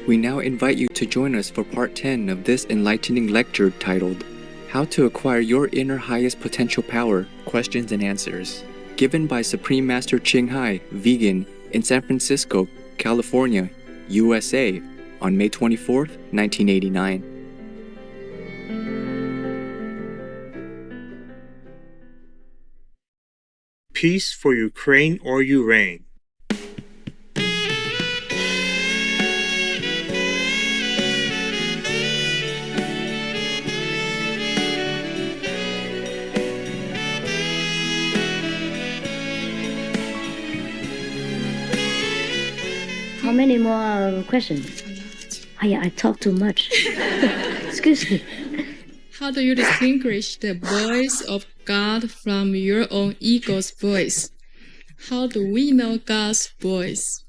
We now invite you to join us for part 10 of this enlightening lecture titled, How to Acquire Your Inner Highest Potential Power, Questions and Answers, given by Supreme Master Ching Hai, vegan, in San Francisco, California, USA, on May 24th, 1989. Peace for Ukraine or Ukraine. How many more questions? Oh yeah, I talk too much. Excuse me. How do you distinguish the voice of God from your own ego's voice? How do we know God's voice?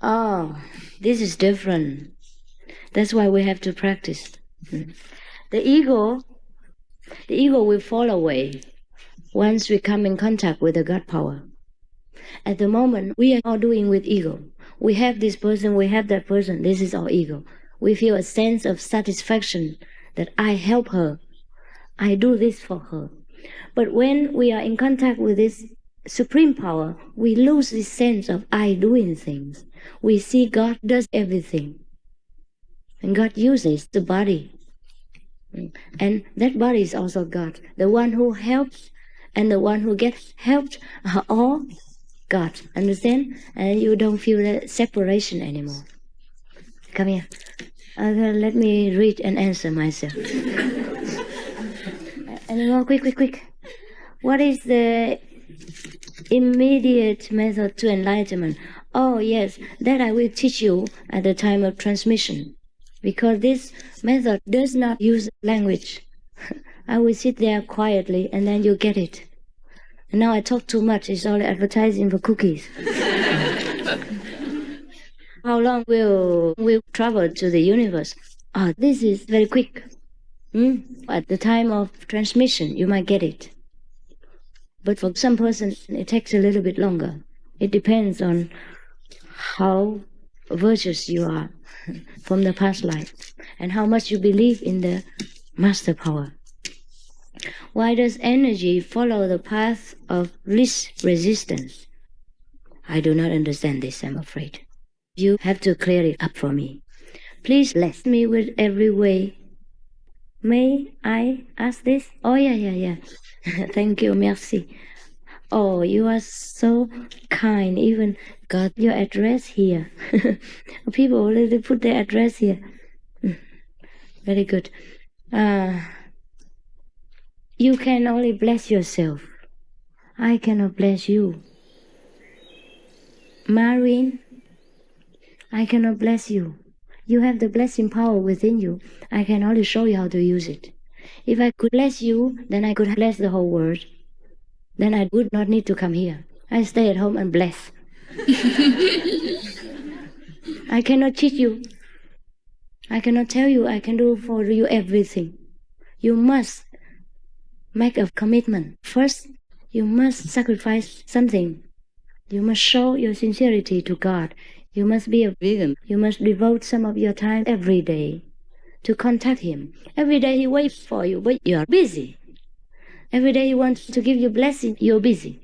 Oh, this is different. That's why we have to practice. The ego will fall away once we come in contact with the God power. At the moment, we are all doing with ego. We have this person, we have that person. This is our ego. We feel a sense of satisfaction that I help her. I do this for her. But when we are in contact with this supreme power, we lose this sense of I doing things. We see God does everything. And God uses the body. And that body is also God. The one who helps and the one who gets helped are all God. Understand? And you don't feel that separation anymore. Come here. Let me read and answer myself. Any more? Quick. What is the immediate method to enlightenment? Oh, yes, that I will teach you at the time of transmission. Because this method does not use language. I will sit there quietly and then you get it. And now I talk too much. It's only advertising for cookies. How long will we travel to the universe? Oh, this is very quick. At the time of transmission, you might get it. But for some person, it takes a little bit longer. It depends on how virtuous you are from the past life and how much you believe in the master power. Why does energy follow the path of least resistance? I do not understand this, I'm afraid. You have to clear it up for me. Please bless me with every way. May I ask this? Oh, yeah. Thank you, merci. Oh, you are so kind. Even got your address here. People already put their address here. Very good. You can only bless yourself. I cannot bless you. Marine, I cannot bless you. You have the blessing power within you. I can only show you how to use it. If I could bless you, then I could bless the whole world. Then I would not need to come here. I stay at home and bless. I cannot teach you. I cannot tell you I can do for you everything. You must make a commitment. First, you must sacrifice something. You must show your sincerity to God. You must be a vegan. You must devote some of your time every day to contact Him. Every day He waits for you, but you are busy. Every day He wants to give you blessing, you're busy.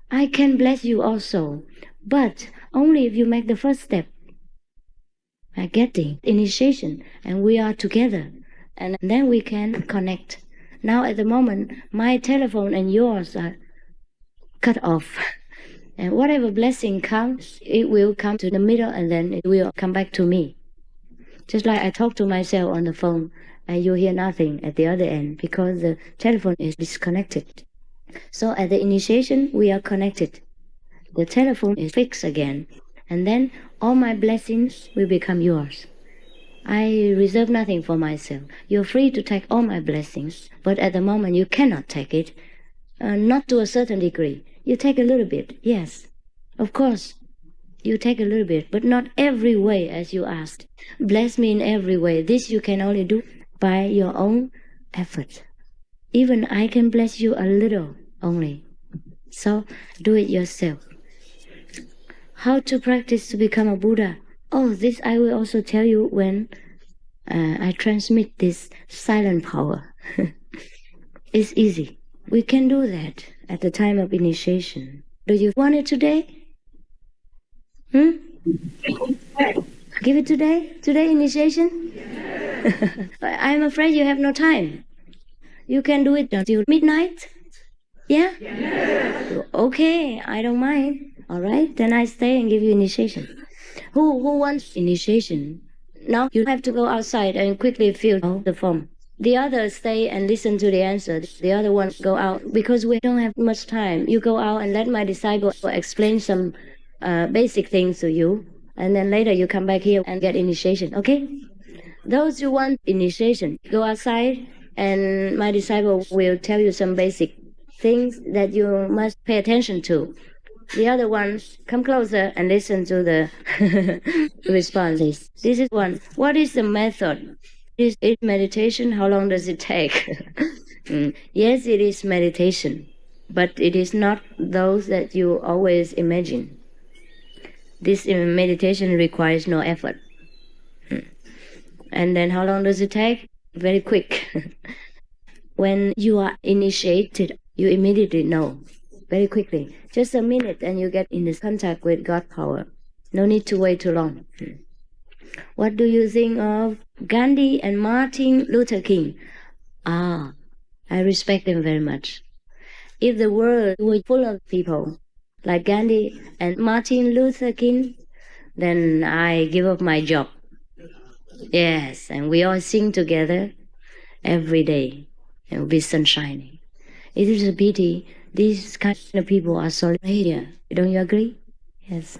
I can bless you also, but only if you make the first step. By getting initiation, and we are together, and then we can connect. Now at the moment, my telephone and yours are cut off. And whatever blessing comes, it will come to the middle and then it will come back to me. Just like I talk to myself on the phone and you hear nothing at the other end because the telephone is disconnected. So at the initiation, we are connected. The telephone is fixed again. And then all my blessings will become yours. I reserve nothing for myself. You're free to take all my blessings, but at the moment you cannot take it, not to a certain degree. You take a little bit, yes. Of course, you take a little bit, but not every way as you asked. Bless me in every way. This you can only do by your own effort. Even I can bless you a little only. So do it yourself. How to practice to become a Buddha? Oh, this I will also tell you when I transmit this silent power. It's easy. We can do that at the time of initiation. Do you want it today? Give it today? Today initiation? I'm afraid you have no time. You can do it until midnight? Yeah? Okay, I don't mind. All right, then I stay and give you initiation. Who wants initiation? Now you have to go outside and quickly fill the form. The others stay and listen to the answer. The other ones go out because we don't have much time. You go out and let my disciple explain some basic things to you. And then later you come back here and get initiation, okay? Those who want initiation, go outside and my disciple will tell you some basic things that you must pay attention to. The other ones, come closer and listen to the responses. This is one. What is the method? Is it meditation? How long does it take? Yes, it is meditation, but it is not those that you always imagine. This meditation requires no effort. And then how long does it take? Very quick. When you are initiated, you immediately know. Very quickly. Just a minute and you get in contact with God power. No need to wait too long. What do you think of Gandhi and Martin Luther King? I respect them very much. If the world were full of people like Gandhi and Martin Luther King, then I give up my job. Yes, and we all sing together every day. It will be sunshiny. It is a pity these kind of people are so here. Don't you agree? Yes.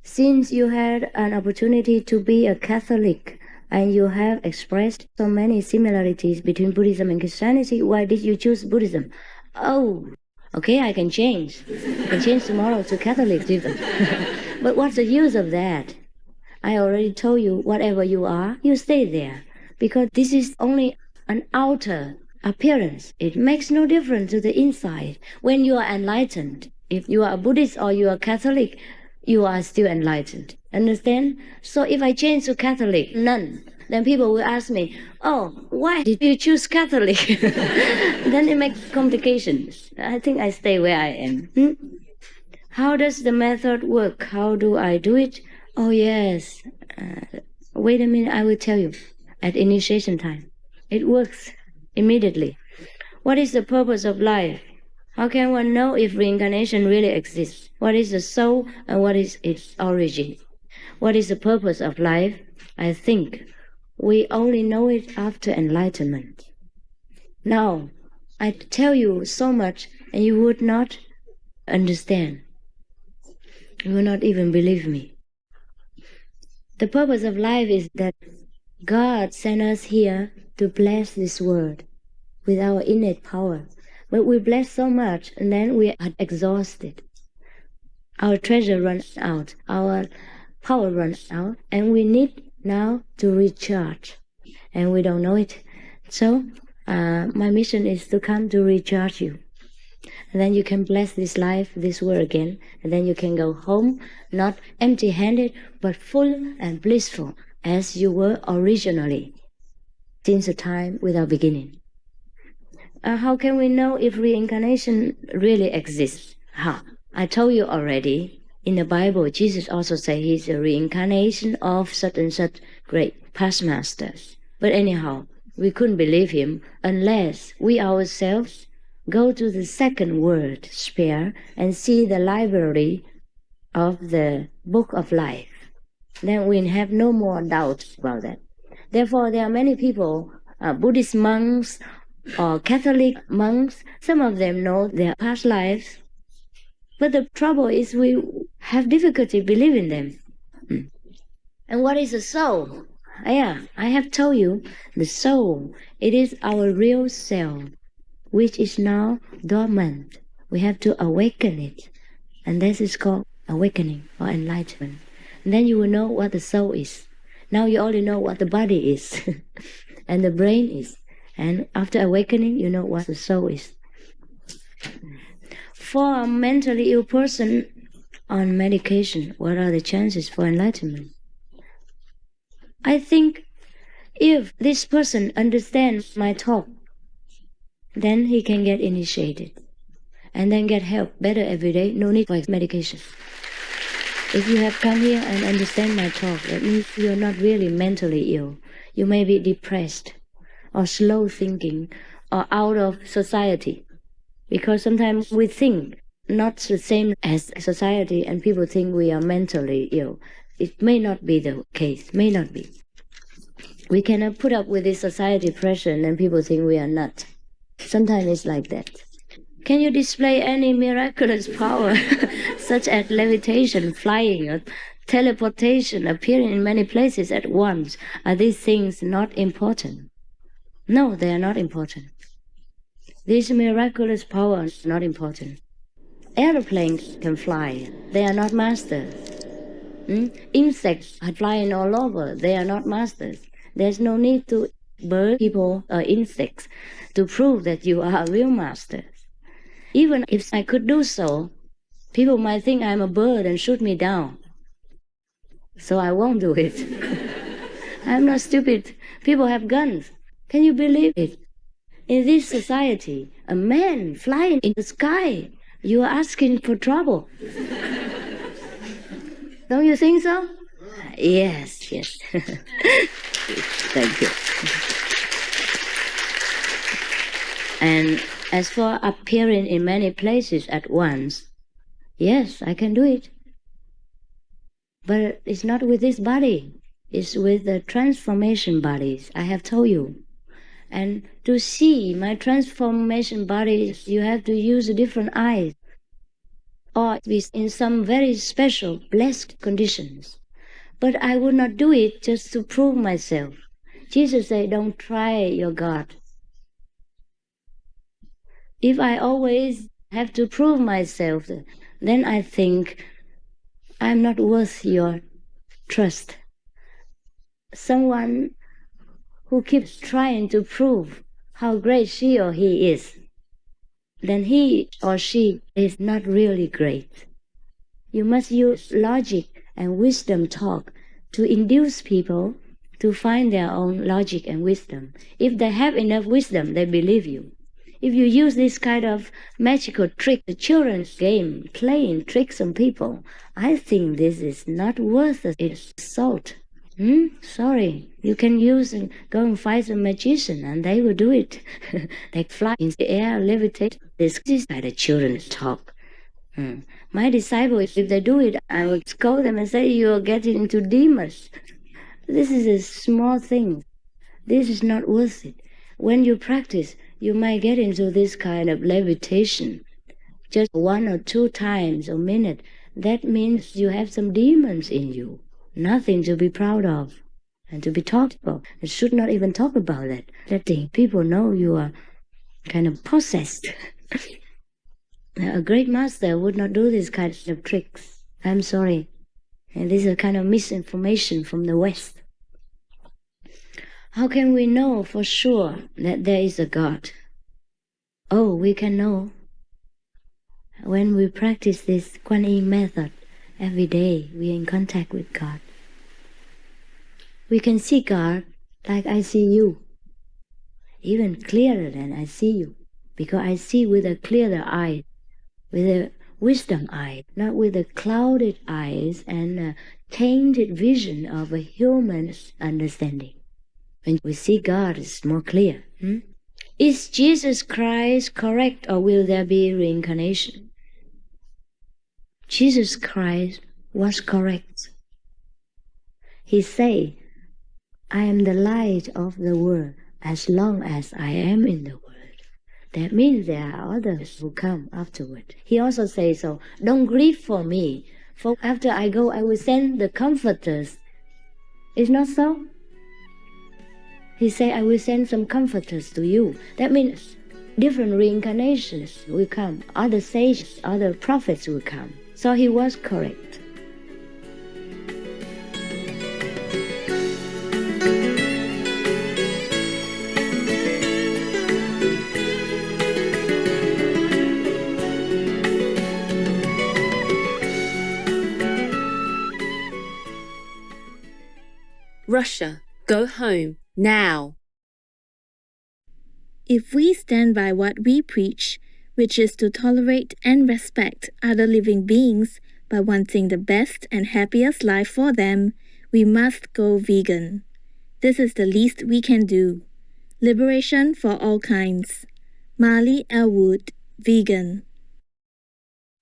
Since you had an opportunity to be a Catholic and you have expressed so many similarities between Buddhism and Christianity, why did you choose Buddhism? Oh, okay, I can change. I can change tomorrow to Catholicism. But what's the use of that? I already told you, whatever you are, you stay there. Because this is only an outer appearance. It makes no difference to the inside. When you are enlightened, if you are a Buddhist or you are Catholic, you are still enlightened. Understand? So if I change to Catholic, none, then people will ask me, oh, why did you choose Catholic? Then it makes complications. I think I stay where I am. How does the method work? How do I do it? Oh, yes. Wait a minute, I will tell you. At initiation time. It works immediately. What is the purpose of life? How can one know if reincarnation really exists? What is the soul and what is its origin? What is the purpose of life? I think we only know it after enlightenment. Now, I tell you so much and you would not understand. You will not even believe me. The purpose of life is that God sent us here to bless this world with our innate power. But we bless so much and then we are exhausted. Our treasure runs out, our power runs out, and we need now to recharge. And we don't know it. So my mission is to come to recharge you. And then you can bless this life, this world again. And then you can go home, not empty-handed, but full and blissful, as you were originally, since the time without beginning. How can we know if reincarnation really exists? I told you already, in the Bible, Jesus also said he's a reincarnation of such and such great past masters. But anyhow, we couldn't believe him unless we ourselves go to the second world sphere and see the library of the book of life. Then we have no more doubts about that. Therefore, there are many people, Buddhist monks or Catholic monks, some of them know their past lives. But the trouble is we have difficulty believing them. And what is the soul? Yeah, I have told you, the soul, it is our real self, which is now dormant. We have to awaken it. And this is called awakening or enlightenment. And then you will know what the soul is. Now you already know what the body is and the brain is. And after awakening, you know what the soul is. For a mentally ill person on medication, what are the chances for enlightenment? I think if this person understands my talk, then he can get initiated and then get help better every day. No need for medication. If you have come here and understand my talk, that means you're not really mentally ill. You may be depressed or slow thinking or out of society. Because sometimes we think not the same as society and people think we are mentally ill. It may not be the case, may not be. We cannot put up with this society pressure and then people think we are nuts. Sometimes it's like that. Can you display any miraculous power, such as levitation, flying, or teleportation, appearing in many places at once? Are these things not important? No, they are not important. These miraculous powers are not important. Airplanes can fly. They are not masters. Insects are flying all over. They are not masters. There's no need to bird people or insects to prove that you are a real master. Even if I could do so, people might think I'm a bird and shoot me down. So I won't do it. I'm not stupid. People have guns. Can you believe it? In this society, a man flying in the sky, you are asking for trouble. Don't you think so? Yes, yes. Thank you. And as for appearing in many places at once, yes, I can do it. But it's not with this body. It's with the transformation bodies, I have told you. And to see my transformation bodies, you have to use different eyes. Or be in some very special, blessed conditions. But I would not do it just to prove myself. Jesus said, don't try your God. If I always have to prove myself, then I think I'm not worth your trust. Someone who keeps trying to prove how great she or he is, then he or she is not really great. You must use logic and wisdom talk to induce people to find their own logic and wisdom. If they have enough wisdom, they believe you. If you use this kind of magical trick, the children's game, playing tricks on people, I think this is not worth its salt. Sorry, you can use and go and find a magician and they will do it. They fly in the air, levitate. This is like the children's talk. My disciples, if they do it, I will scold them and say, you are getting into demons. This is a small thing. This is not worth it. When you practice, you might get into this kind of levitation. Just 1 or 2 times a minute. That means you have some demons in you. Nothing to be proud of and to be talked about. You should not even talk about that. Letting people know you are kind of possessed. A great master would not do this kind of tricks. I'm sorry. And this is a kind of misinformation from the West. How can we know for sure that there is a God? Oh, we can know. When we practice this Kuan Yin method, every day we are in contact with God. We can see God like I see you, even clearer than I see you, because I see with a clearer eye, with a wisdom eye, not with the clouded eyes and a tainted vision of a human understanding. When we see God, it's more clear. Is Jesus Christ correct, or will there be reincarnation? Jesus Christ was correct. He said, I am the light of the world as long as I am in the world. That means there are others who come afterward. He also says so, don't grieve for me, for after I go I will send the comforters. Is not so? He said, I will send some comforters to you. That means different reincarnations will come. Other sages, other prophets will come. So he was correct. Russia, go home, now. If we stand by what we preach, which is to tolerate and respect other living beings by wanting the best and happiest life for them, we must go vegan. This is the least we can do. Liberation for all kinds. Marley Elwood, vegan.